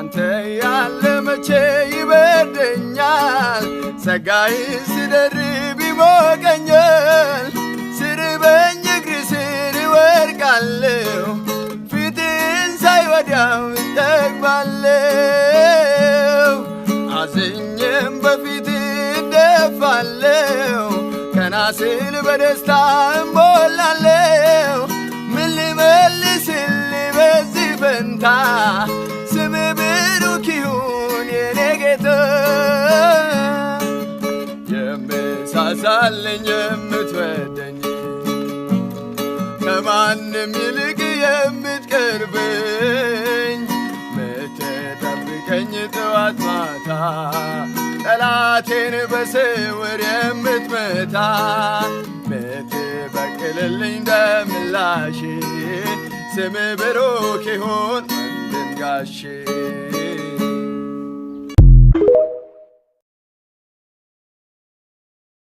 አንተ ያለ መቼ ይበርደኛል ጸጋይ ስደርብ ይሞቀኛል ስርበኝ እግር ስር ወድቃለሁ ፊትን ሳይ ወዲያው እጠግባለሁ አዝኜም በፊት እደፋለሁ ቀና ስል በደስታ እሞላለሁ ምን ልመልስልህ በዚህ ፈንታ ስምህ ብሩክ ይሁን የኔ ጌታ የምሳሳልኝ የምትወደኝ ከማንም ይልቅ የምትቀርበኝ ምትጠብቀኝ ጠዋት ማታ ጠላቴን በስውር የምትመታ ምትበቅልልኝ ደምላሼ ስምህ ብሩክ ይሁን ወንድም ጋሼ